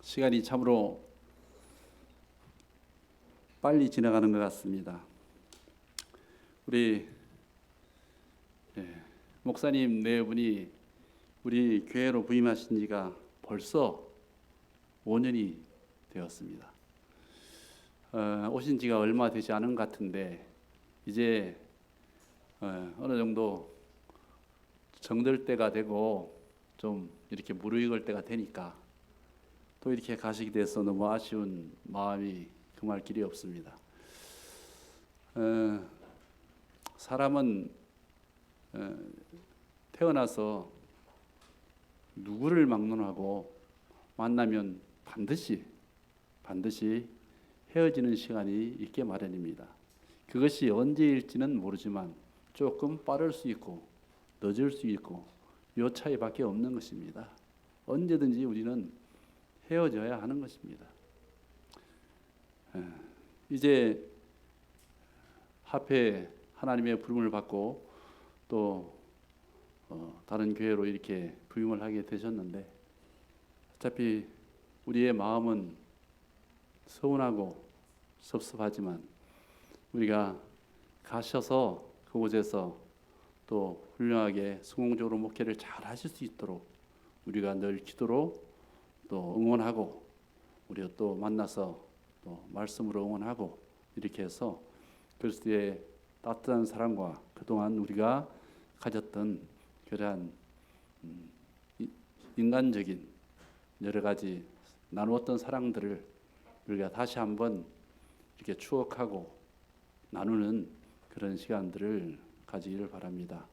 시간이 참으로 빨리 지나가는 것 같습니다. 우리 목사님 네 분이 우리 교회로 부임하신 지가 벌써 5년이 되었습니다. 오신 지가 얼마 되지 않은 것 같은데 이제 어느 정도 정들 때가 되고 좀 이렇게 무르익을 때가 되니까 또 이렇게 가시게 돼서 너무 아쉬운 마음이 금할 길이 없습니다. 사람은 태어나서 누구를 막론하고 만나면 반드시 헤어지는 시간이 있게 마련입니다. 그것이 언제일지는 모르지만 조금 빠를 수 있고 늦을 수 있고 요 차이밖에 없는 것입니다. 언제든지 우리는 헤어져야 하는 것입니다. 이제 하필 하나님의 부름을 받고 또 다른 교회로 이렇게 부임을 하게 되셨는데 어차피 우리의 마음은 서운하고 섭섭하지만 우리가 가셔서 그곳에서 또 훌륭하게 성공적으로 목회를 잘 하실 수 있도록 우리가 늘 기도로 또 응원하고 우리가 또 만나서 또 말씀으로 응원하고 이렇게 해서 그리스도의 따뜻한 사랑과 그동안 우리가 가졌던 그러한 인간적인 여러 가지 나누었던 사랑들을 우리가 다시 한번 이렇게 추억하고 나누는 그런 시간들을 가지기를 바랍니다.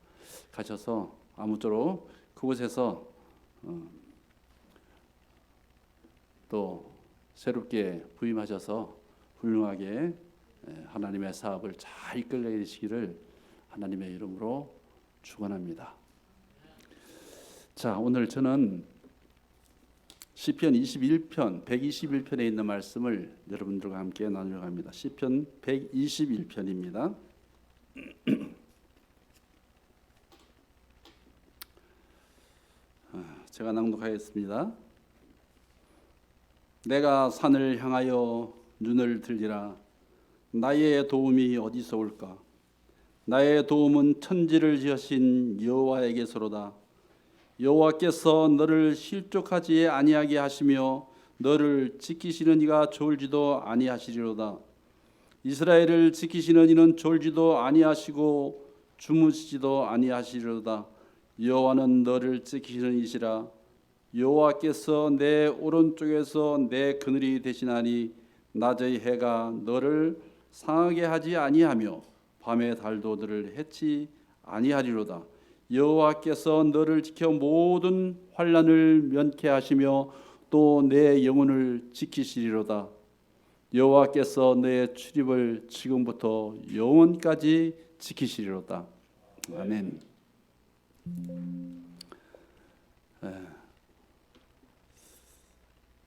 가셔서 아무쪼록 그곳에서 또 새롭게 부임하셔서 훌륭하게 하나님의 사업을 잘 이끌어내시기를 하나님의 이름으로 축원합니다. 자, 오늘 저는 시편 21편 121편에 있는 말씀을 여러분들과 함께 나누려고 합니다. 시편 121편입니다. 제가 낭독하겠습니다. 내가 산을 향하여 눈을 들리라. 나의 도움이 어디서 올까? 나의 도움은 천지를 지으신 여호와에게서로다. 여호와께서 너를 실족하지 아니하게 하시며 너를 지키시는 이가 졸지도 아니하시리로다. 이스라엘을 지키시는 이는 졸지도 아니하시고 주무시지도 아니하시리로다. 여호와는 너를 지키시는 이시라. 여호와께서 내 오른쪽에서 내 그늘이 되시나니 낮의 해가 너를 상하게 하지 아니하며 밤의 달도 너를 해치 아니하리로다. 여호와께서 너를 지켜 모든 환난을 면케 하시며 또 내 영혼을 지키시리로다. 여호와께서 내 출입을 지금부터 영원까지 지키시리로다. 아멘.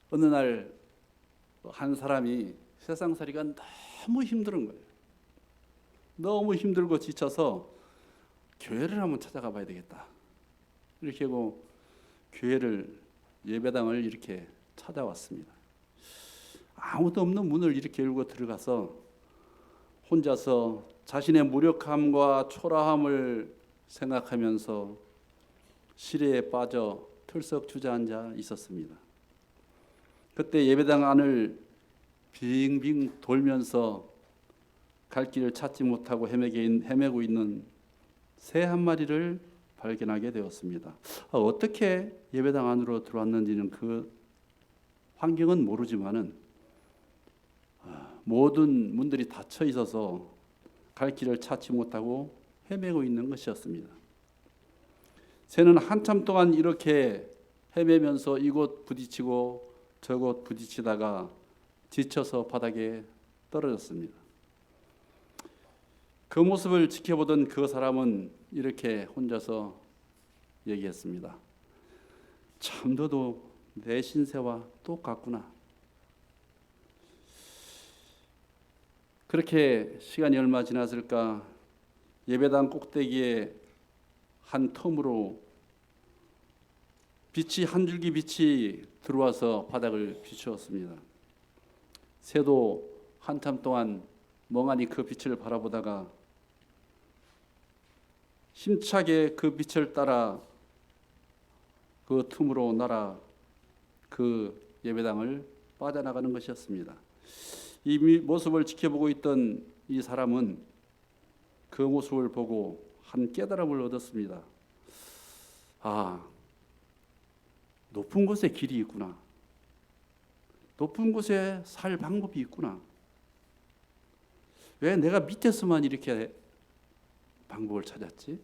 어느 날 한 사람이 세상살이가 너무 힘든 거예요. 너무 힘들고 지쳐서 교회를 한번 찾아가 봐야 되겠다. 이렇게 하고 교회를 예배당을 이렇게 찾아왔습니다. 아무도 없는 문을 이렇게 열고 들어가서 혼자서 자신의 무력함과 초라함을 생각하면서 시리에 빠져 털썩 주저앉아 있었습니다. 그때 예배당 안을 빙빙 돌면서 갈 길을 찾지 못하고 헤매고 있는 새 한 마리를 발견하게 되었습니다. 어떻게 예배당 안으로 들어왔는지는 그 환경은 모르지만은 모든 문들이 닫혀 있어서 갈 길을 찾지 못하고 헤매고 있는 것이었습니다. 새는 한참 동안 이렇게 헤매면서 이곳 부딪히고 저곳 부딪히다가 지쳐서 바닥에 떨어졌습니다. 그 모습을 지켜보던 그 사람은 이렇게 혼자서 얘기했습니다. 참 너도 내 신세와 똑같구나. 그렇게 시간이 얼마 지났을까? 예배당 꼭대기에 한 텀으로 빛이 한 줄기 빛이 들어와서 바닥을 비추었습니다. 새도 한참 동안 멍하니 그 빛을 바라보다가 힘차게 그 빛을 따라 그 틈으로 날아 그 예배당을 빠져나가는 것이었습니다. 이 모습을 지켜보고 있던 이 사람은 그 모습을 보고 한 깨달음을 얻었습니다. 아, 높은 곳에 길이 있구나. 높은 곳에 살 방법이 있구나. 왜 내가 밑에서만 이렇게 방법을 찾았지?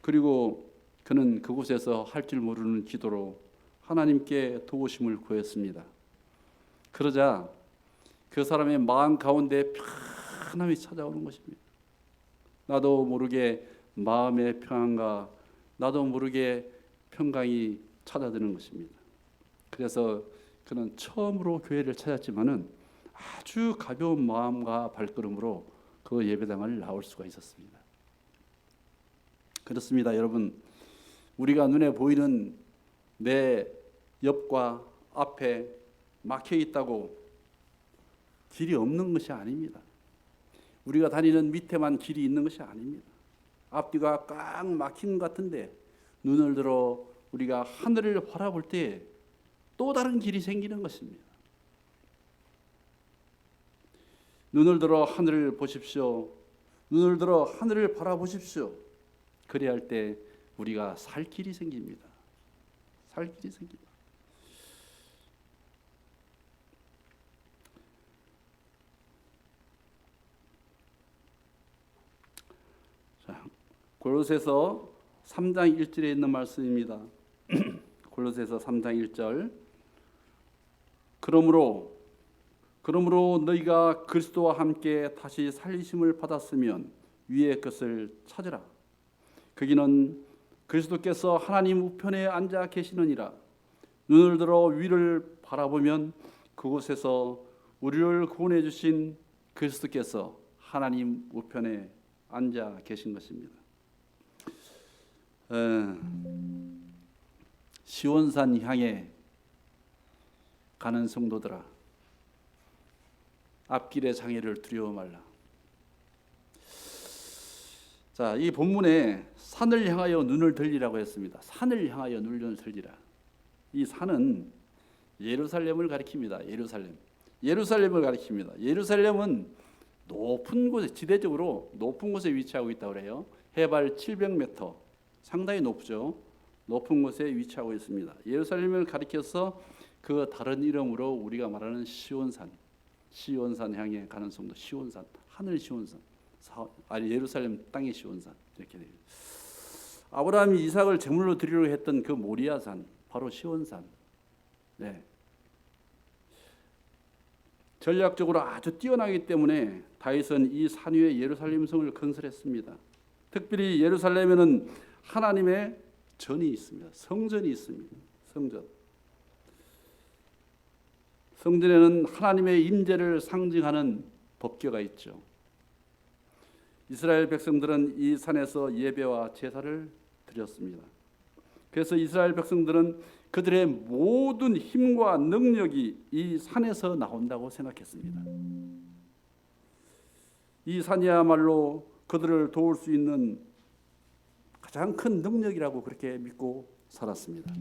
그리고 그는 그곳에서 할 줄 모르는 기도로 하나님께 도우심을 구했습니다. 그러자 그 사람의 마음 가운데 편함이 찾아오는 것입니다. 나도 모르게 마음의 평안과 나도 모르게 평강이 찾아드는 것입니다. 그래서 그는 처음으로 교회를 찾았지만은 아주 가벼운 마음과 발걸음으로 그 예배당을 나올 수가 있었습니다. 그렇습니다, 여러분. 우리가 눈에 보이는 내 옆과 앞에 막혀 있다고 길이 없는 것이 아닙니다. 우리가 다니는 밑에만 길이 있는 것이 아닙니다. 앞뒤가 꽉 막힌 것 같은데 눈을 들어 우리가 하늘을 바라볼 때 또 다른 길이 생기는 것입니다. 눈을 들어 하늘을 보십시오. 눈을 들어 하늘을 바라보십시오. 그래야 할 때 우리가 살 길이 생깁니다. 살 길이 생깁니다. 자, 골로새서 3장 1절에 있는 말씀입니다. 골로새서 3장 1절. 그러므로 너희가 그리스도와 함께 다시 살리심을 받았으면 위의 것을 찾으라. 거기는 그리스도께서 하나님 우편에 앉아 계시느니라. 눈을 들어 위를 바라보면 그곳에서 우리를 구원해 주신 그리스도께서 하나님 우편에 앉아 계신 것입니다. 시온산 향해 가는 성도들아, 앞길의 장애를 두려워 말라. 자, 이 본문에 산을 향하여 눈을 들리라고 했습니다. 산을 향하여 눈을 들리라. 이 산은 예루살렘을 가리킵니다. 예루살렘을 가리킵니다. 예루살렘은 높은 곳에, 지대적으로 높은 곳에 위치하고 있다고 그래요. 해발 700m, 상당히 높죠. 높은 곳에 위치하고 있습니다. 예루살렘을 가리켜서 그 다른 이름으로 우리가 말하는 시온산 향해 가는 성도, 시온산, 하늘 시온산, 예루살렘 땅의 시온산, 이렇게 돼요. 아브라함이 이삭을 제물로 드리려고 했던 그 모리아산, 바로 시온산. 네. 전략적으로 아주 뛰어나기 때문에 다윗은 이 산 위에 예루살렘 성을 건설했습니다. 특별히 예루살렘에는 하나님의 전이 있습니다. 성전이 있습니다. 성전에는 하나님의 임재를 상징하는 법궤가 있죠. 이스라엘 백성들은 이 산에서 예배와 제사를 드렸습니다. 그래서 이스라엘 백성들은 그들의 모든 힘과 능력이 이 산에서 나온다고 생각했습니다. 이 산이야말로 그들을 도울 수 있는 가장 큰 능력이라고 그렇게 믿고 살았습니다.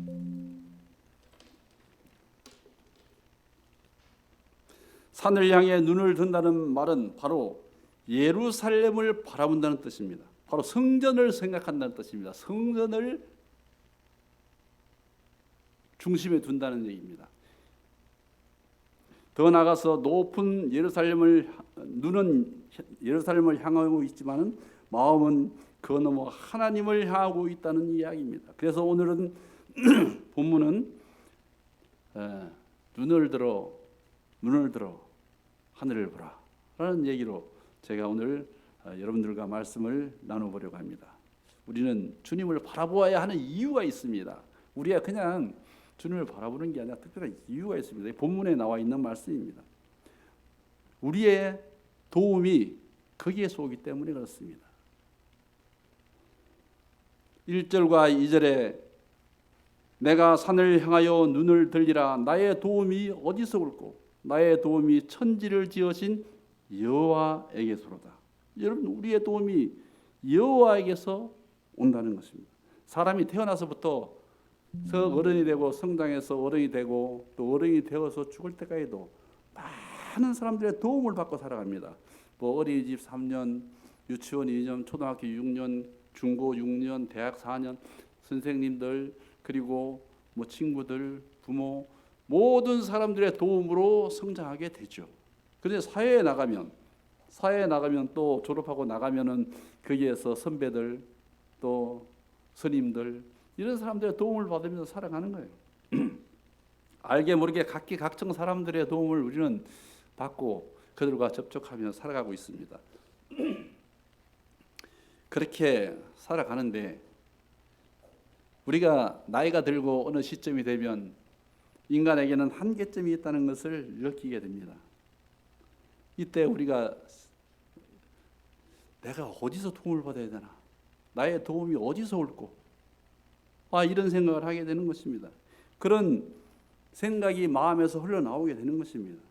산을 향해 눈을 든다는 말은 바로 예루살렘을 바라본다는 뜻입니다. 바로 성전을 생각한다는 뜻입니다. 성전을 중심에 둔다는 얘기입니다. 더 나아가서 높은 눈은 예루살렘을 향하고 있지만은 마음은 그 너머 하나님을 향하고 있다는 이야기입니다. 그래서 오늘은 본문은 눈을 들어 하늘을 보라 라는 얘기로 제가 오늘 여러분들과 말씀을 나눠보려고 합니다. 우리는 주님을 바라보아야 하는 이유가 있습니다. 우리가 그냥 주님을 바라보는 게 아니라 특별한 이유가 있습니다. 본문에 나와 있는 말씀입니다. 우리의 도움이 거기에서 오기 때문에 그렇습니다. 1절과 2절에 내가 산을 향하여 눈을 들리라 나의 도움이 어디서 올꼬 나의 도움이 천지를 지으신 여호와에게서로다. 여러분 우리의 도움이 여호와에게서 온다는 것입니다. 사람이 태어나서부터 어른이 되고 성장해서 어른이 되고 또 어른이 되어서 죽을 때까지도 많은 사람들의 도움을 받고 살아갑니다. 뭐 어린이집 3년, 유치원 2년, 초등학교 6년, 중고 6년, 대학 4년, 선생님들 그리고 뭐 친구들, 부모 모든 사람들의 도움으로 성장하게 되죠. 그런데 사회에 나가면 또 졸업하고 나가면은 거기에서 선배들 또 스님들 이런 사람들의 도움을 받으면서 살아가는 거예요. 알게 모르게 각기각층 사람들의 도움을 우리는 받고 그들과 접촉하며 살아가고 있습니다. 그렇게 살아가는데 우리가 나이가 들고 어느 시점이 되면 인간에게는 한계점이 있다는 것을 느끼게 됩니다. 이때 우리가 내가 어디서 도움을 받아야 되나? 나의 도움이 어디서 올꼬? 이런 생각을 하게 되는 것입니다. 그런 생각이 마음에서 흘러나오게 되는 것입니다.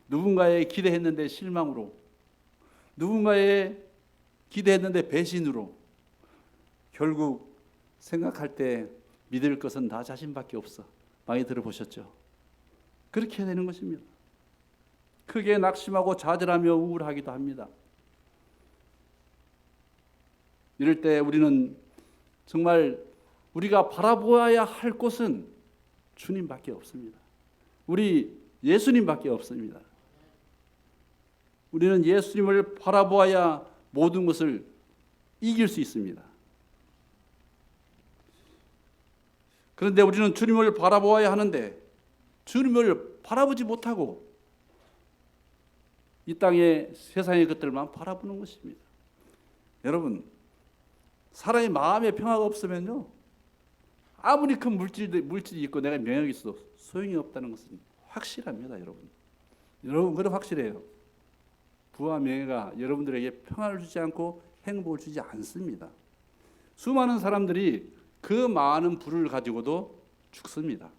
누군가에 기대했는데 실망으로, 누군가에 기대했는데 배신으로, 결국 생각할 때 믿을 것은 나 자신밖에 없어. 많이 들어보셨죠? 그렇게 되는 것입니다. 크게 낙심하고 좌절하며 우울하기도 합니다. 이럴 때 우리는 정말 우리가 바라보아야 할 곳은 주님밖에 없습니다. 우리 예수님밖에 없습니다. 우리는 예수님을 바라보아야 모든 것을 이길 수 있습니다. 그런데 우리는 주님을 바라보아야 하는데 주님을 바라보지 못하고 이 땅의 세상의 것들만 바라보는 것입니다. 여러분, 사람의 마음에 평화가 없으면요, 아무리 큰 물질이 있고 내가 명예가 있어도 소용이 없다는 것은 확실합니다. 여러분 그건 확실해요. 부와 명예가 여러분들에게 평화를 주지 않고 행복을 주지 않습니다. 수많은 사람들이 그 많은 부를 가지고도 죽습니다.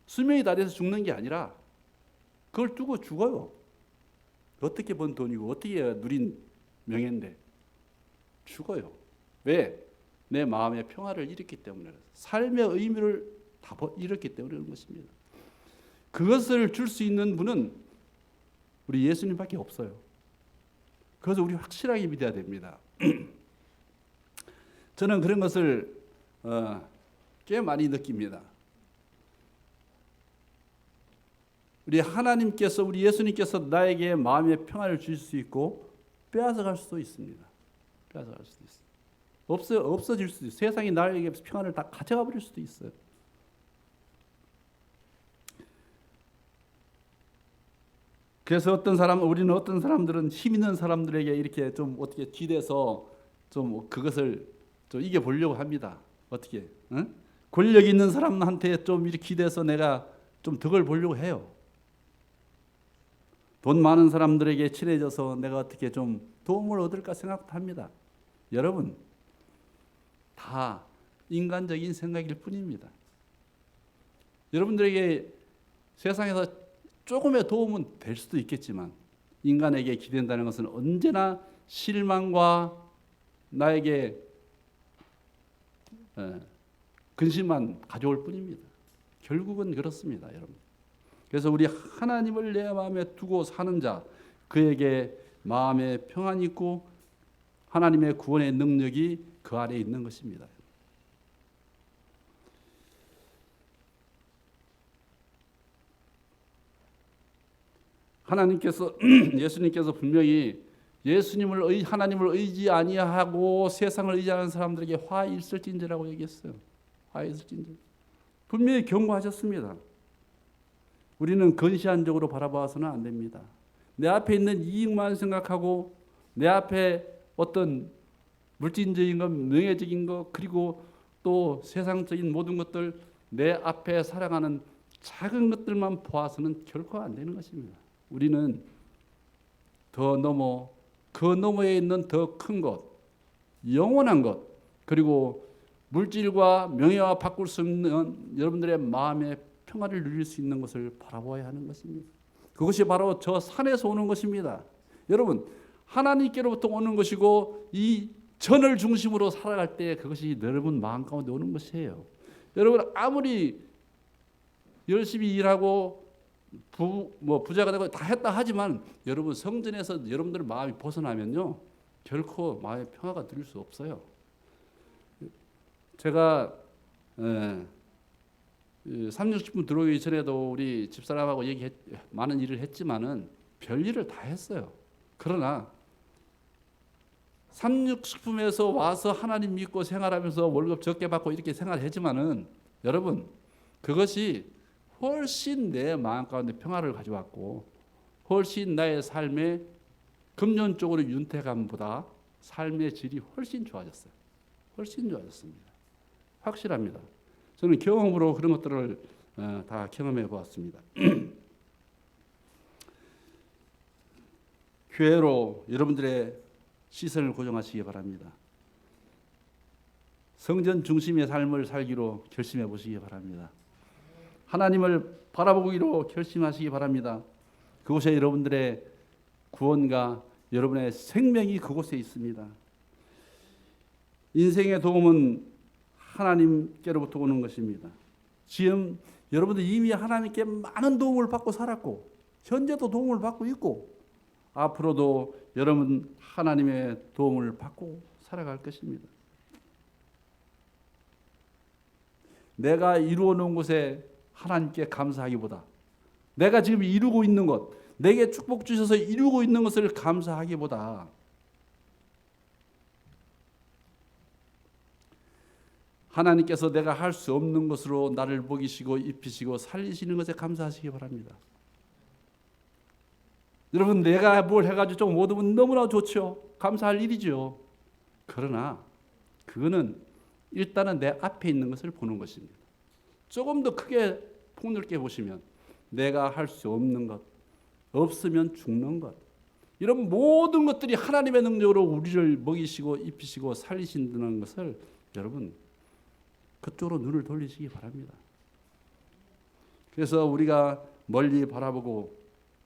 수명이 다 돼서 죽는 게 아니라 그걸 두고 죽어요. 어떻게 번 돈이고 어떻게 누린 명예인데 죽어요. 왜? 내 마음의 평화를 잃었기 때문에, 삶의 의미를 다 잃었기 때문에 그런 것입니다. 그것을 줄 수 있는 분은 우리 예수님밖에 없어요. 그래서 우리 확실하게 믿어야 됩니다. 저는 그런 것을 꽤 많이 느낍니다. 우리 하나님께서, 우리 예수님께서 나에게 마음의 평화를 줄 수 있고 빼앗아갈 수도 있습니다. 빼앗아갈 수도 있어요. 없어질 수도 있어요. 세상이 나에게 평화를 다 가져가 버릴 수도 있어요. 그래서 우리는 어떤 사람들은 힘 있는 사람들에게 이렇게 좀 어떻게 기대서 좀 그것을 좀 이겨보려고 합니다. 어떻게? 응? 권력 있는 사람한테 좀 이렇게 기대서 내가 좀 덕을 보려고 해요. 돈 많은 사람들에게 친해져서 내가 어떻게 좀 도움을 얻을까 생각도 합니다. 여러분, 다 인간적인 생각일 뿐입니다. 여러분들에게 세상에서 조금의 도움은 될 수도 있겠지만 인간에게 기댄다는 것은 언제나 실망과 나에게 근심만 가져올 뿐입니다. 결국은 그렇습니다, 여러분. 그래서 우리 하나님을 내 마음에 두고 사는 자, 그에게 마음에 평안이 있고 하나님의 구원의 능력이 그 안에 있는 것입니다. 예수님께서 분명히 하나님을 의지 아니하고 세상을 의지하는 사람들에게 화 있을진저라고 얘기했어요. 화 있을진저. 분명히 경고하셨습니다. 우리는 근시안적으로 바라봐서는 안 됩니다. 내 앞에 있는 이익만 생각하고 내 앞에 어떤 물질적인 것, 명예적인 것, 그리고 또 세상적인 모든 것들, 내 앞에 살아가는 작은 것들만 보아서는 결코 안 되는 것입니다. 우리는 그 너머에 있는 더 큰 것, 영원한 것, 그리고 물질과 명예와 바꿀 수 없는 여러분들의 마음의 평화를 누릴 수 있는 것을 바라보아야 하는 것입니다. 그것이 바로 저 산에서 오는 것입니다. 여러분, 하나님께로부터 오는 것이고 이 전을 중심으로 살아갈 때 그것이 여러분 마음 가운데 오는 것이에요. 여러분 아무리 열심히 일하고 부자가 되고 다 했다 하지만 여러분 성전에서 여러분들 마음이 벗어나면요 결코 마음의 평화가 누릴 수 없어요. 제가 30분 들어오기 전에도 우리 집사람하고 많은 일을 했지만은 별 일을 다 했어요. 그러나 30식품에서 와서 하나님 믿고 생활하면서 월급 적게 받고 이렇게 생활했지만은 여러분 그것이 훨씬 내 마음 가운데 평화를 가져왔고 훨씬 나의 삶의 금전적으로 윤택함보다 삶의 질이 훨씬 좋아졌어요. 훨씬 좋아졌습니다. 확실합니다. 저는 경험으로 그런 것들을 다 경험해 보았습니다. 교회로 여러분들의 시선을 고정하시기 바랍니다. 성전 중심의 삶을 살기로 결심해 보시기 바랍니다. 하나님을 바라보기로 결심하시기 바랍니다. 그곳에 여러분들의 구원과 여러분의 생명이 그곳에 있습니다. 인생의 도움은 하나님께로부터 오는 것입니다. 지금 여러분들 이미 하나님께 많은 도움을 받고 살았고 현재도 도움을 받고 있고 앞으로도 여러분 하나님의 도움을 받고 살아갈 것입니다. 내가 이루어 놓은 곳에 하나님께 감사하기보다 내가 지금 이루고 있는 것, 내게 축복 주셔서 이루고 있는 것을 감사하기보다 하나님께서 내가 할 수 없는 것으로 나를 먹이시고 입히시고 살리시는 것에 감사하시기 바랍니다. 여러분 내가 뭘 해가지고 좀 얻으면 너무나 좋죠. 감사할 일이죠. 그러나 그거는 일단은 내 앞에 있는 것을 보는 것입니다. 조금 더 크게 폭넓게 보시면 내가 할 수 없는 것, 없으면 죽는 것, 이런 모든 것들이 하나님의 능력으로 우리를 먹이시고 입히시고 살리신다는 것을 여러분 그쪽으로 눈을 돌리시기 바랍니다. 그래서 우리가 멀리 바라보고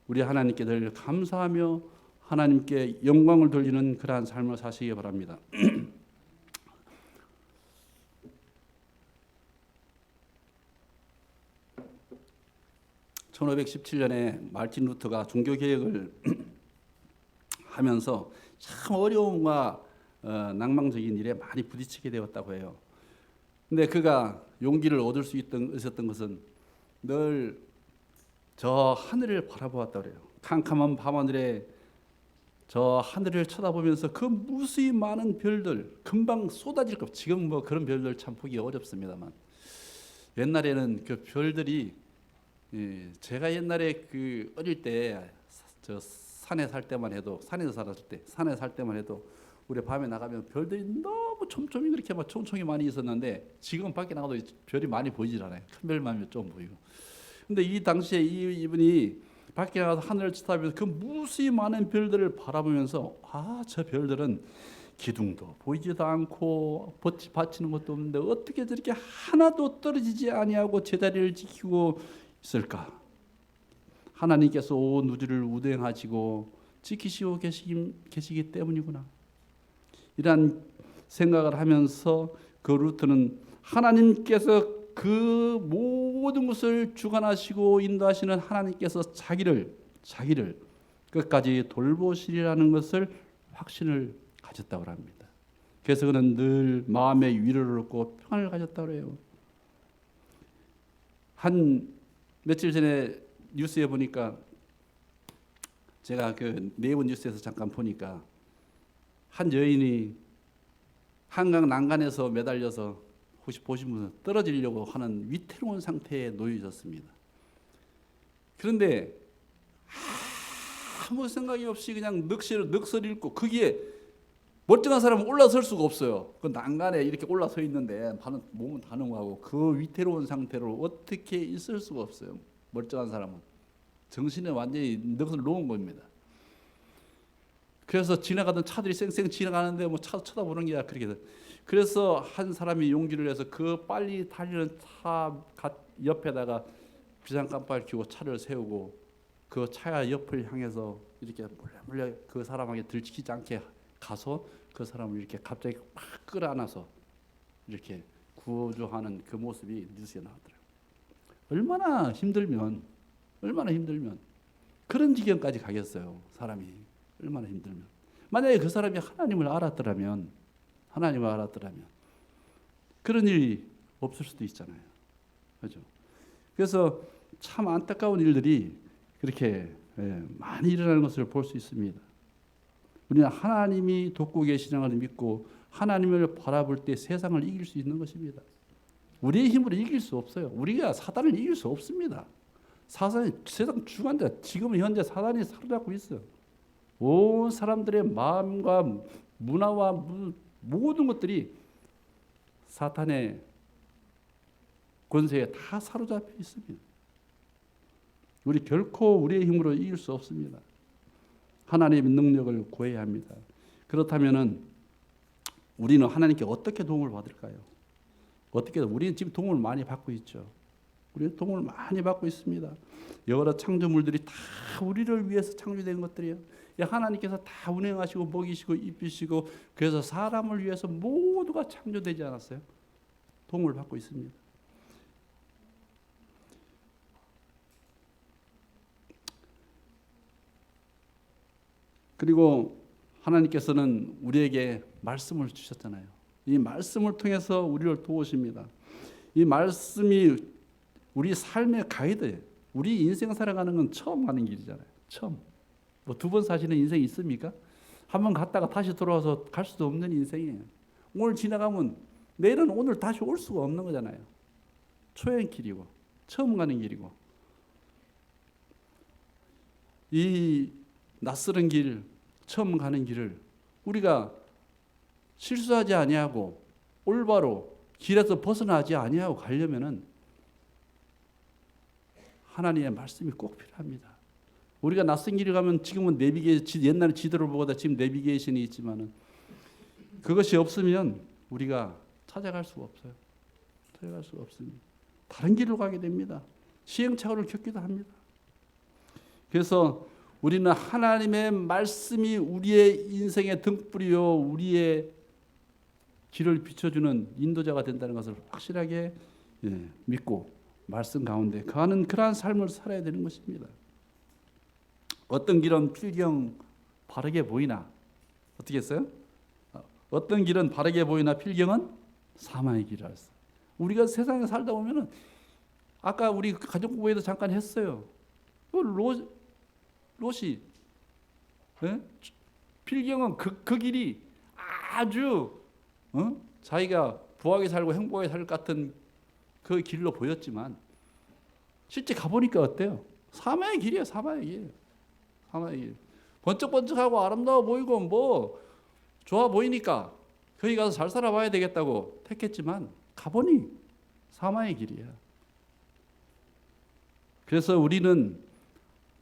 우리 하나님께 늘 감사하며 하나님께 영광을 돌리는 그러한 삶을 사시기 바랍니다. 1517년에 마르틴 루터가 종교개혁을 하면서 참 어려움과 낭망적인 일에 많이 부딪히게 되었다고 해요. 근데 그가 용기를 얻을 수 있었던 것은 늘 저 하늘을 바라보았다고 해요. 캄캄한 밤하늘에 저 하늘을 쳐다보면서 그 무수히 많은 별들 금방 쏟아질 것. 지금 뭐 그런 별들 참 보기 어렵습니다만 옛날에는 그 별들이 제가 옛날에 그 어릴 때 저 산에 살 때만 해도 산에 살 때만 해도 우리 밤에 나가면 별들이 너무 촘촘히 그렇게 막 총총이 많이 있었는데 지금 밖에 나가도 별이 많이 보이질 않아요. 큰 별만 좀 보이고. 근데 이 당시에 이분이 밖에 나가서 하늘을 쳐다보면서 그 무수히 많은 별들을 바라보면서 저 별들은 기둥도 보이지도 않고 받치는 것도 없는데 어떻게 저렇게 하나도 떨어지지 아니하고 제자리를 지키고 있을까? 하나님께서 온 우주를 우대하시고 지키시고 계시기 때문이구나. 이러한 생각을 하면서 그 루터는 하나님께서 그 모든 것을 주관하시고 인도하시는 하나님께서 자기를 끝까지 돌보시리라는 것을 확신을 가졌다고 합니다. 그래서 그는 늘 마음의 위로를 얻고 평안을 가졌다고 해요. 한 며칠 전에 뉴스에 보니까 제가 그 네이버 뉴스에서 잠깐 보니까 한 여인이 한강 난간에서 매달려서 혹시 보신 분은 떨어지려고 하는 위태로운 상태에 놓여 있었습니다. 그런데 아무 생각이 없이 그냥 넋을 잃고 거기에 멀쩡한 사람은 올라설 수가 없어요. 그 난간에 이렇게 올라서 있는데 몸은 다 넘어가고 그 위태로운 상태로 어떻게 있을 수가 없어요. 멀쩡한 사람은 정신에 완전히 넋을 놓은 겁니다. 그래서 지나가던 차들이 쌩쌩 지나가는데 뭐 차 쳐다보는 게 그렇게 돼. 그래서 한 사람이 용기를 내서 그 빨리 달리는 차 옆에다가 비상 깜빡이를 켜고 차를 세우고 그 차 옆을 향해서 이렇게 몰래 그 사람에게 들키지 않게 가서 그 사람을 이렇게 갑자기 막 끌어안아서 이렇게 구조하는 그 모습이 뉴스에 나오더라고요. 얼마나 힘들면 그런 지경까지 가겠어요. 사람이 얼마나 힘들면. 만약에 그 사람이 하나님을 알았더라면 그런 일이 없을 수도 있잖아요. 그렇죠? 그래서 참 안타까운 일들이 그렇게 많이 일어나는 것을 볼 수 있습니다. 우리는 하나님이 돕고 계시는 것을 믿고 하나님을 바라볼 때 세상을 이길 수 있는 것입니다. 우리의 힘으로 이길 수 없어요. 우리가 사단을 이길 수 없습니다. 사단이 세상 중한데 지금 현재 사단이 사로잡고 있어요. 온 사람들의 마음과 문화와 모든 것들이 사탄의 권세에 다 사로잡혀 있습니다. 우리 결코 우리의 힘으로 이길 수 없습니다. 하나님의 능력을 구해야 합니다. 그렇다면은 우리는 하나님께 어떻게 도움을 받을까요? 우리는 지금 도움을 많이 받고 있죠. 우리는 도움을 많이 받고 있습니다. 여러 창조물들이 다 우리를 위해서 창조된 것들이에요. 하나님께서 다 운행하시고 먹이시고 입히시고 그래서 사람을 위해서 모두가 창조되지 않았어요? 도움을 받고 있습니다. 그리고 하나님께서는 우리에게 말씀을 주셨잖아요. 이 말씀을 통해서 우리를 도우십니다. 이 말씀이 우리 삶의 가이드예요. 우리 인생 살아가는 건 처음 가는 길이잖아요. 처음. 뭐 두 번 사시는 인생이 있습니까? 한 번 갔다가 다시 돌아와서 갈 수도 없는 인생이에요. 오늘 지나가면 내일은 오늘 다시 올 수가 없는 거잖아요. 초행길이고 처음 가는 길이고 이 낯설은 길, 처음 가는 길을 우리가 실수하지 아니하고 올바로 길에서 벗어나지 아니하고 가려면은 하나님의 말씀이 꼭 필요합니다. 우리가 낯선 길을 가면 지금은 옛날에 지도를 보고다 지금 내비게이션이 있지만은 그것이 없으면 우리가 찾아갈 수가 없어요. 찾아갈 수가 없습니다. 다른 길로 가게 됩니다. 시행착오를 겪기도 합니다. 그래서 우리는 하나님의 말씀이 우리의 인생의 등불이요 우리의 길을 비춰주는 인도자가 된다는 것을 확실하게 믿고 말씀 가운데 가는 그러한 삶을 살아야 되는 것입니다. 어떤 길은 필경 바르게 보이나 어떻게 했어요? 어떤 길은 바르게 보이나 필경은 사망의 길이라 했어요. 우리가 세상에 살다 보면은 아까 우리 가족 공부에도 잠깐 했어요. 롯이 필경은 그 길이 아주 자기가 부하게 살고 행복하게 살 것 같은 그 길로 보였지만 실제 가보니까 어때요? 사망의 길이에요. 사망의 길. 사망의 길. 번쩍번쩍하고 아름다워 보이고 뭐 좋아 보이니까 거기 가서 잘 살아봐야 되겠다고 택했지만 가보니 사망의 길이야. 그래서 우리는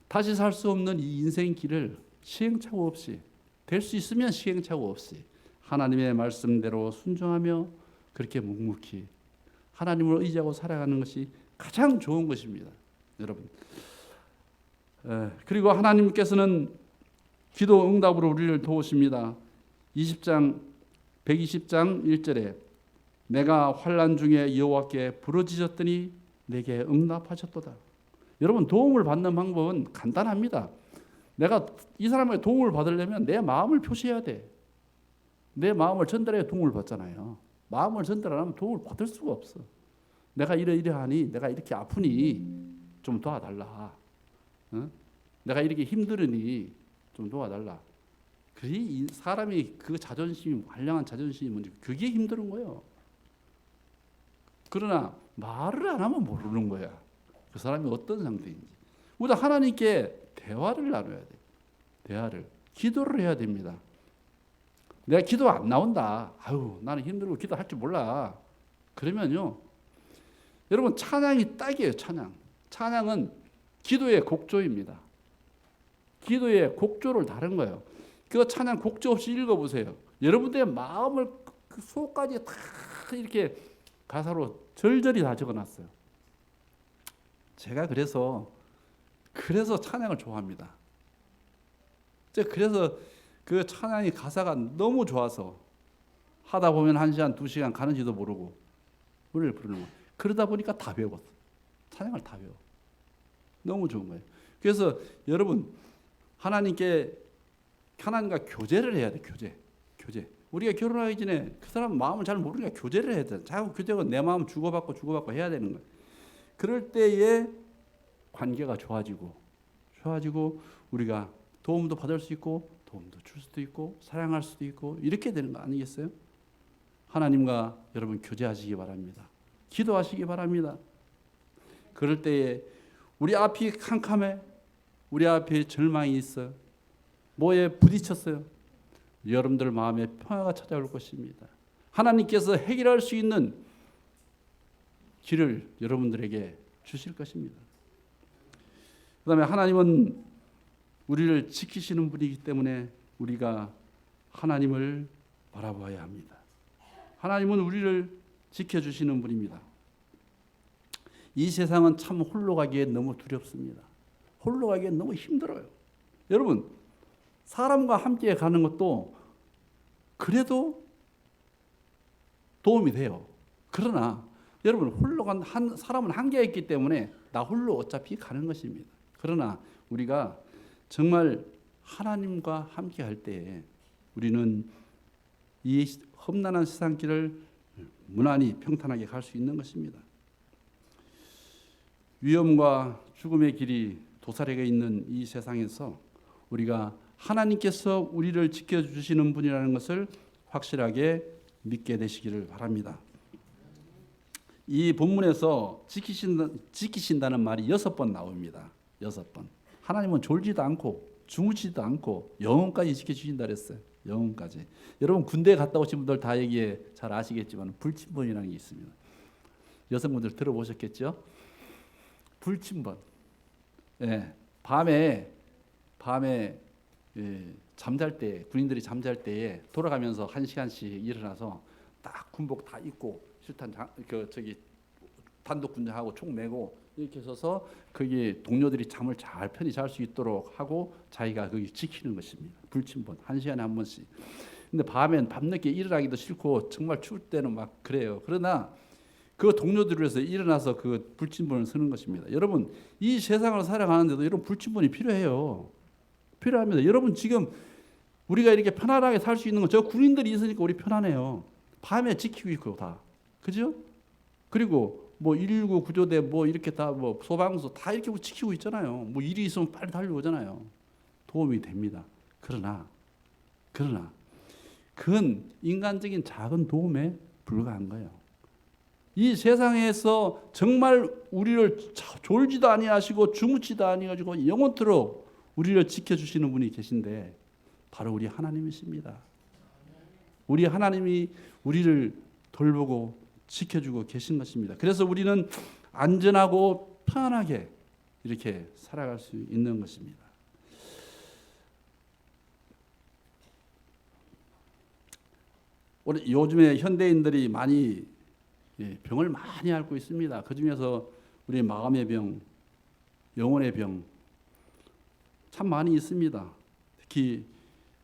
다시 살 수 없는 이 인생 길을 시행착오 없이 될 수 있으면 시행착오 없이 하나님의 말씀대로 순종하며 그렇게 묵묵히 하나님을 의지하고 살아가는 것이 가장 좋은 것입니다. 여러분. 그리고 하나님께서는 기도 응답으로 우리를 도우십니다. 120장 1절에 내가 환난 중에 여호와께 부르짖었더니 내게 응답하셨도다. 여러분 도움을 받는 방법은 간단합니다. 내가 이 사람에게 도움을 받으려면 내 마음을 표시해야 돼. 내 마음을 전달해야 도움을 받잖아요. 마음을 전달 안 하면 도움을 받을 수가 없어. 내가 이러이러하니 내가 이렇게 아프니 좀 도와달라. 내가 이렇게 힘들으니 좀 도와달라. 그 사람이 그 자존심이 한량한 자존심이 뭔지 그게 힘든 거예요. 그러나 말을 안 하면 모르는 거야. 그 사람이 어떤 상태인지. 우리가 하나님께 대화를 나눠야 돼. 대화를. 기도를 해야 됩니다. 내가 기도 안 나온다. 아유, 나는 힘들고 기도할 줄 몰라. 그러면요. 여러분 찬양이 딱이에요. 찬양. 찬양은 기도의 곡조입니다. 기도의 곡조를 다른 거예요. 그 찬양 곡조 없이 읽어보세요. 여러분들의 마음을 그 속까지 다 이렇게 가사로 절절히 다 적어놨어요. 제가 그래서 찬양을 좋아합니다. 그래서 그 찬양이 가사가 너무 좋아서 하다 보면 1시간, 2시간 가는지도 모르고 노래를 부르는 거예요. 그러다 보니까 다 배웠어. 찬양을 다 배워. 너무 좋은 거예요. 그래서 여러분 하나님과 교제를 해야 돼. 교제. 우리가 결혼하기 전에 그 사람 마음을 잘 모르니까 교제를 해야 돼. 자꾸 교제가 내 마음 주고받고 해야 되는 거예요. 그럴 때에 관계가 좋아지고 우리가 도움도 받을 수 있고 도움도 줄 수도 있고 사랑할 수도 있고 이렇게 되는 거 아니겠어요? 하나님과 여러분 교제하시기 바랍니다. 기도하시기 바랍니다. 그럴 때에 우리 앞이 캄캄해. 우리 앞에 절망이 있어요. 뭐에 부딪혔어요. 여러분들 마음에 평화가 찾아올 것입니다. 하나님께서 해결할 수 있는 길을 여러분들에게 주실 것입니다. 그 다음에 하나님은 우리를 지키시는 분이기 때문에 우리가 하나님을 바라봐야 합니다. 하나님은 우리를 지켜주시는 분입니다. 이 세상은 참 홀로 가기에 너무 두렵습니다. 홀로 가기에 너무 힘들어요. 여러분 사람과 함께 가는 것도 그래도 도움이 돼요. 그러나 여러분 홀로 간 사람은 한계가 있기 때문에 나 홀로 어차피 가는 것입니다. 그러나 우리가 정말 하나님과 함께 할 때에 우리는 이 험난한 세상길을 무난히 평탄하게 갈 수 있는 것입니다. 위험과 죽음의 길이 도사리게 있는 이 세상에서 우리가 하나님께서 우리를 지켜주시는 분이라는 것을 확실하게 믿게 되시기를 바랍니다. 이 본문에서 지키신다는 말이 6번 나옵니다. 6번. 하나님은 졸지도 않고 주무시지도 않고 영혼까지 지켜주신다 그랬어요. 영혼까지. 여러분 군대에 갔다 오신 분들 다 여기에 잘 아시겠지만 불침번이라는 게 있습니다. 여성분들 들어보셨겠죠? 불침번. 예, 밤에 잠잘 때 군인들이 잠잘 때에 돌아가면서 1시간씩 일어나서 딱 군복 다 입고 실탄 단독 군장하고 총 메고 이렇게 서서 거기 동료들이 잠을 잘 편히 잘 수 있도록 하고 자기가 거기 지키는 것입니다. 불침번 1시간에 한 번씩. 근데 밤늦게 일어나기도 싫고 정말 추울 때는 막 그래요. 그러나 그 동료들을 위해서 일어나서 그 불침번을 서는 것입니다. 여러분 이 세상을 살아가는데도 여러분 불침번이 필요해요. 필요합니다. 여러분 지금 우리가 이렇게 편안하게 살 수 있는 건 저 군인들이 있으니까 우리 편안해요. 밤에 지키고 있고 다. 그죠? 그리고 뭐 119 구조대 뭐 이렇게 다 뭐 소방서 다 이렇게 지키고 있잖아요. 뭐 일이 있으면 빨리 달려오잖아요. 도움이 됩니다. 그러나 그건 인간적인 작은 도움에 불과한 거예요. 이 세상에서 정말 우리를 졸지도 아니하시고 주무치도 아니하시고 영원토록 우리를 지켜주시는 분이 계신데 바로 우리 하나님이십니다. 우리 하나님이 우리를 돌보고 지켜주고 계신 것입니다. 그래서 우리는 안전하고 편안하게 이렇게 살아갈 수 있는 것입니다. 요즘에 현대인들이 많이 병을 많이 앓고 있습니다. 그 중에서 우리 마음의 병, 영혼의 병 참 많이 있습니다. 특히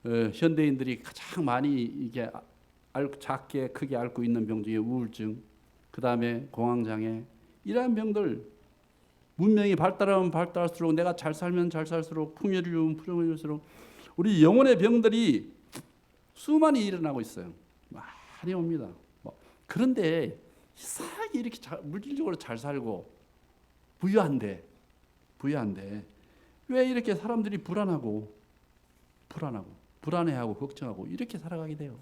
현대인들이 가장 많이 이게 작게 크게 앓고 있는 병 중에 우울증, 그 다음에 공황장애 이러한 병들 문명이 발달하면 발달할수록 내가 잘 살면 잘 살수록 풍요를 주면 풍요를 줄수록 우리 영혼의 병들이 수많이 일어나고 있어요. 많이 옵니다. 그런데 이상하게 이렇게 물질적으로 잘 살고 부유한데 왜 이렇게 사람들이 불안해하고 걱정하고 이렇게 살아가게 돼요?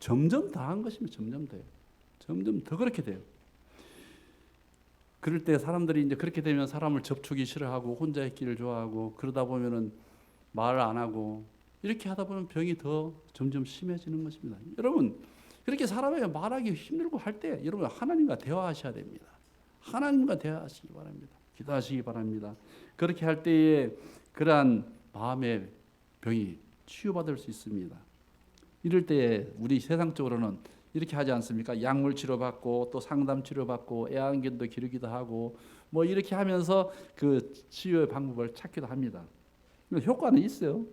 점점 더한 것이면 점점 더 그렇게 돼요. 그럴 때 사람들이 이제 그렇게 되면 사람을 접촉이 싫어하고 혼자 있기를 좋아하고 그러다 보면은 말을 안 하고 이렇게 하다 보면 병이 더 점점 심해지는 것입니다. 여러분 그렇게 사람에게 말하기 힘들고 할 때 여러분 하나님과 대화하셔야 됩니다. 하나님과 대화하시기 바랍니다. 기도하시기 바랍니다. 그렇게 할 때에 그러한 마음의 병이 치유받을 수 있습니다. 이럴 때 우리 세상적으로는 이렇게 하지 않습니까? 약물 치료받고 또 상담 치료받고 애완견도 기르기도 하고 뭐 이렇게 하면서 그 치유의 방법을 찾기도 합니다. 효과는 있어요.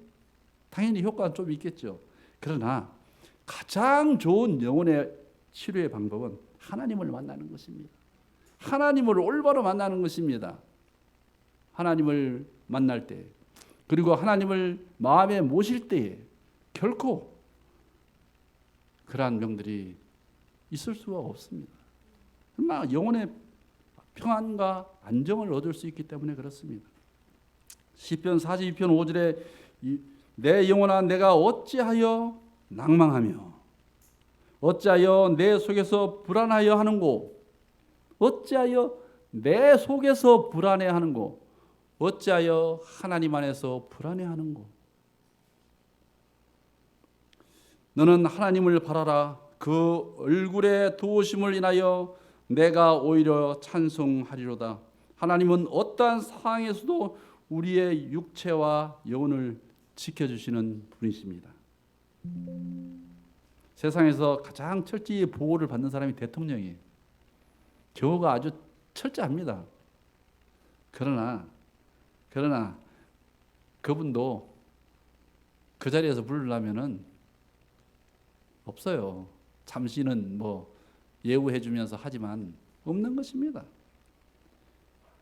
당연히 효과는 좀 있겠죠. 그러나 가장 좋은 영혼의 치료의 방법은 하나님을 만나는 것입니다. 하나님을 올바로 만나는 것입니다. 하나님을 만날 때, 그리고 하나님을 마음에 모실 때에 결코 그러한 병들이 있을 수가 없습니다. 그러나 영혼의 평안과 안정을 얻을 수 있기 때문에 그렇습니다. 시편 42편 5절에 내 영혼아 내가 어찌하여 낭망하며 어찌하여 내 속에서 불안하여 하는고, 어찌하여 내 속에서 불안해하는고, 어찌하여 하나님 안에서 불안해하는고. 너는 하나님을 바라라. 그 얼굴의 도우심을 인하여 내가 오히려 찬송하리로다. 하나님은 어떠한 상황에서도 우리의 육체와 영혼을 지켜주시는 분이십니다. 세상에서 가장 철저히 보호를 받는 사람이 대통령이에요. 경호가 아주 철저합니다. 그러나 그분도 그 자리에서 부르려면은 없어요. 잠시는 뭐 예우해 주면서 하지만 없는 것입니다.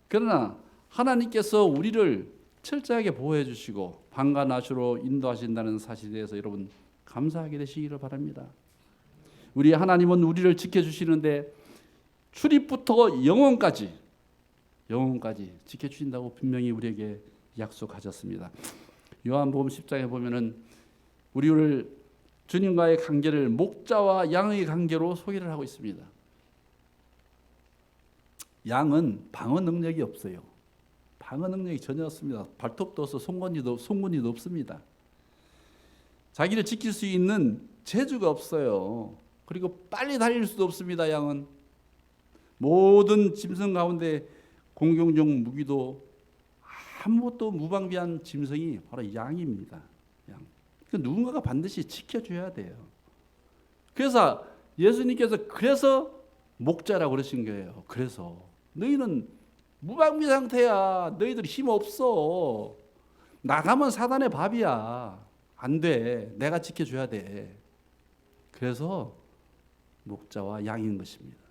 그러나 하나님께서 우리를 철저하게 보호해 주시고 방과 나주로 인도하신다는 사실에 대해서 여러분 감사하게 되시기를 바랍니다. 우리 하나님은 우리를 지켜주시는데 출입부터 영혼까지 지켜주신다고 분명히 우리에게 약속하셨습니다. 요한복음 10장에 보면은 우리를 주님과의 관계를 목자와 양의 관계로 소개를 하고 있습니다. 양은 방어 능력이 없어요. 방어 능력이 전혀 없습니다. 발톱도 없어 송곳니도 없습니다. 자기를 지킬 수 있는 재주가 없어요. 그리고 빨리 달릴 수도 없습니다. 양은 모든 짐승 가운데 공격용 무기도 아무것도 무방비한 짐승이 바로 양입니다. 양. 누군가가 반드시 지켜줘야 돼요. 그래서 예수님께서 그래서 목자라고 그러신 거예요. 그래서 너희는 무방비 상태야. 너희들 힘 없어. 나가면 사단의 밥이야. 안 돼. 내가 지켜줘야 돼. 그래서 목자와 양인 것입니다.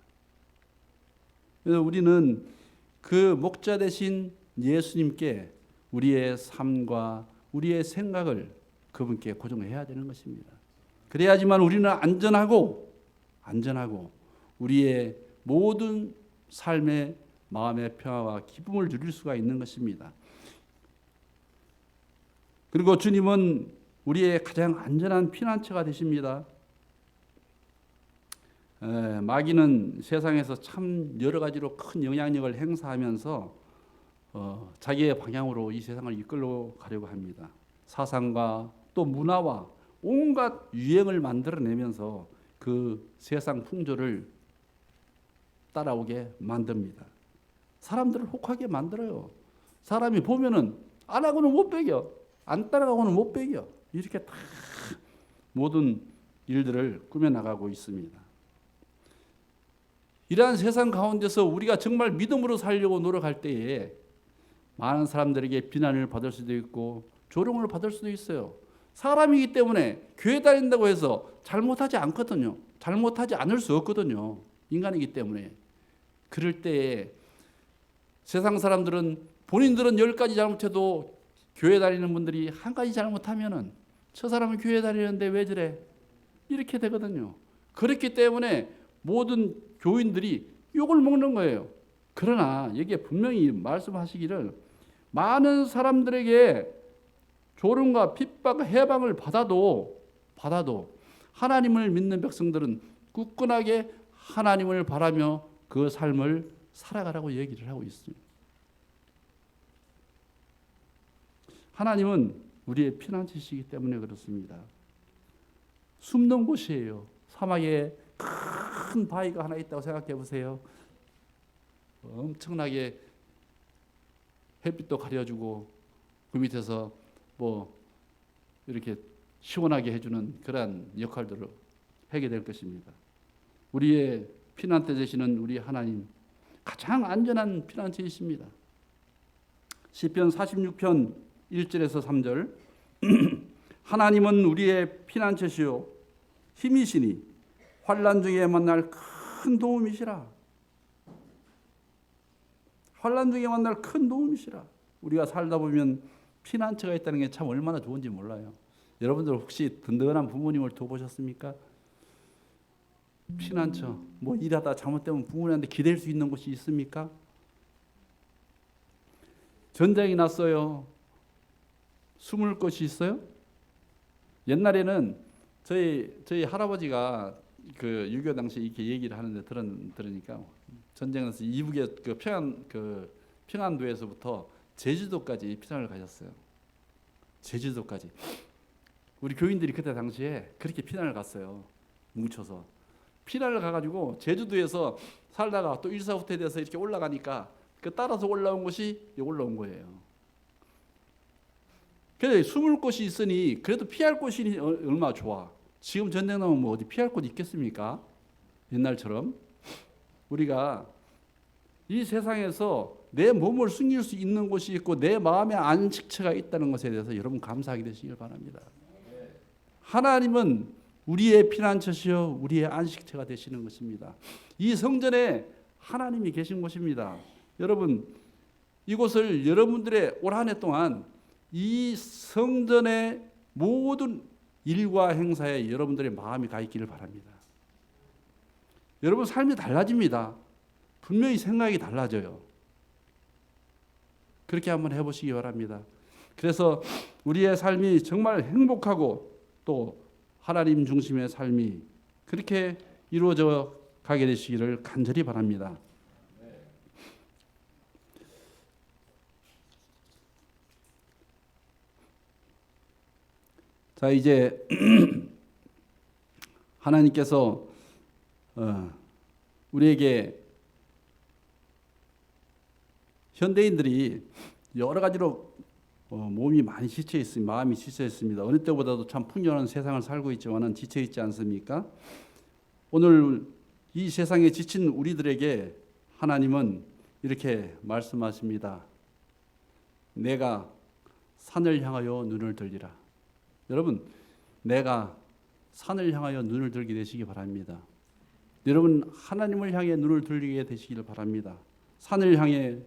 그래서 우리는 그 목자 대신 예수님께 우리의 삶과 우리의 생각을 그분께 고정해야 되는 것입니다. 그래야지만 우리는 안전하고 우리의 모든 삶의 마음의 평화와 기쁨을 누릴 수가 있는 것입니다. 그리고 주님은 우리의 가장 안전한 피난처가 되십니다. 마귀는 세상에서 참 여러 가지로 큰 영향력을 행사하면서 자기의 방향으로 이 세상을 이끌어 가려고 합니다. 사상과 또 문화와 온갖 유행을 만들어내면서 그 세상 풍조를 따라오게 만듭니다. 사람들을 혹하게 만들어요. 사람이 보면은 안 하고는 못 배겨, 안 따라가고는 못 배겨. 이렇게 다 모든 일들을 꾸며나가고 있습니다. 이러한 세상 가운데서 우리가 정말 믿음으로 살려고 노력할 때에 많은 사람들에게 비난을 받을 수도 있고 조롱을 받을 수도 있어요. 사람이기 때문에 교회 다닌다고 해서 잘못하지 않거든요. 잘못하지 않을 수 없거든요. 인간이기 때문에. 그럴 때에 세상 사람들은 본인들은 10가지 잘못해도 교회 다니는 분들이 한 가지 잘못하면은 저 사람은 교회 다니는데 왜 저래? 이렇게 되거든요. 그렇기 때문에 모든 교인들이 욕을 먹는 거예요. 그러나 여기에 분명히 말씀하시기를 많은 사람들에게 조롱과 핍박, 해방을 받아도 하나님을 믿는 백성들은 굳건하게 하나님을 바라며 그 삶을 살아가라고 얘기를 하고 있습니다. 하나님은 우리의 피난처시기 때문에 그렇습니다. 숨는 곳이에요. 사막에 큰 바위가 하나 있다고 생각해 보세요. 엄청나게 햇빛도 가려주고 그 밑에서 뭐 이렇게 시원하게 해주는 그러한 역할들을 하게 될 것입니다. 우리의 피난처 되시는 우리 하나님, 가장 안전한 피난처이십니다. 시편 46편 1절에서 3절 하나님은 우리의 피난처시요 힘이시니 환난 중에 만날 큰 도움이시라. 환난 중에 만날 큰 도움이시라. 우리가 살다 보면 피난처가 있다는 게 참 얼마나 좋은지 몰라요. 여러분들 혹시 든든한 부모님을 둬보셨습니까? 피난처, 뭐 일하다 잘못되면 부모님한테 기댈 수 있는 곳이 있습니까? 전쟁이 났어요. 숨을 곳이 있어요? 옛날에는 저희 할아버지가 그 6.25 당시 이렇게 얘기를 하는데 들으니까 전쟁에서 이북의 평안도에서부터 제주도까지 피난을 가셨어요. 제주도까지. 우리 교인들이 그때 당시에 그렇게 피난을 갔어요. 뭉쳐서 피난을 가가지고 제주도에서 살다가 또 일사후퇴돼서 이렇게 올라가니까 그 따라서 올라온 곳이 올라온 거예요. 그래서 숨을 곳이 있으니 그래도 피할 곳이 얼마나 좋아. 지금 전쟁 나면 뭐 어디 피할 곳 있겠습니까? 옛날처럼 우리가 이 세상에서 내 몸을 숨길 수 있는 곳이 있고 내 마음의 안식처가 있다는 것에 대해서 여러분 감사하게 되시길 바랍니다. 하나님은 우리의 피난처시요 우리의 안식처가 되시는 것입니다. 이 성전에 하나님이 계신 곳입니다. 여러분 이곳을 여러분들의 올 한 해 동안 이 성전의 모든 일과 행사에 여러분들의 마음이 가 있기를 바랍니다. 여러분 삶이 달라집니다. 분명히 생각이 달라져요. 그렇게 한번 해보시기 바랍니다. 그래서 우리의 삶이 정말 행복하고 또 하나님 중심의 삶이 그렇게 이루어져 가게 되시기를 간절히 바랍니다. 자, 이제 하나님께서 우리에게 현대인들이 여러 가지로 몸이 많이 지쳐 있습니다. 마음이 지쳐 있습니다. 어느 때보다도 참 풍요한 세상을 살고 있지만은 지쳐 있지 않습니까? 오늘 이 세상에 지친 우리들에게 하나님은 이렇게 말씀하십니다. 내가 산을 향하여 눈을 들리라. 여러분, 내가 산을 향하여 눈을 들게 되시기 바랍니다. 여러분, 하나님을 향해 눈을 돌리게 되시기를 바랍니다. 산을 향해,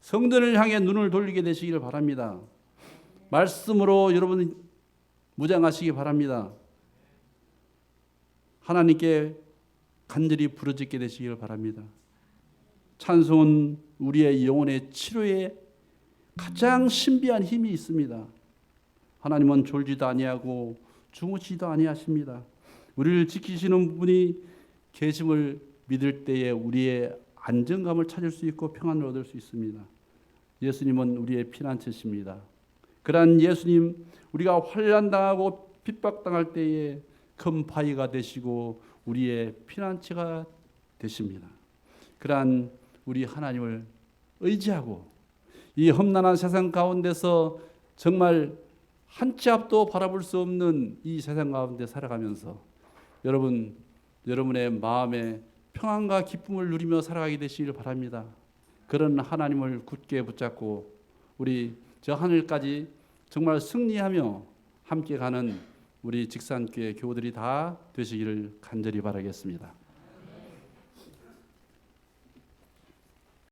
성전을 향해 눈을 돌리게 되시기를 바랍니다. 말씀으로 여러분 무장하시기 바랍니다. 하나님께 간절히 부르짖게 되시기를 바랍니다. 찬송은 우리의 영혼의 치료에 가장 신비한 힘이 있습니다. 하나님은 졸지도 아니하고 주무시지도 아니하십니다. 우리를 지키시는 분이 계심을 믿을 때에 우리의 안정감을 찾을 수 있고 평안을 얻을 수 있습니다. 예수님은 우리의 피난처십니다. 그러한 예수님, 우리가 환난당하고 핍박당할 때에 큰 바위가 되시고 우리의 피난처가 되십니다. 그러한 우리 하나님을 의지하고 이 험난한 세상 가운데서 정말 한 치 앞도 바라볼 수 없는 이 세상 가운데 살아가면서 여러분의 마음에 평안과 기쁨을 누리며 살아가게 되시길 바랍니다. 그런 하나님을 굳게 붙잡고 우리 저 하늘까지 정말 승리하며 함께 가는 우리 직산교회 교우들이 다 되시기를 간절히 바라겠습니다.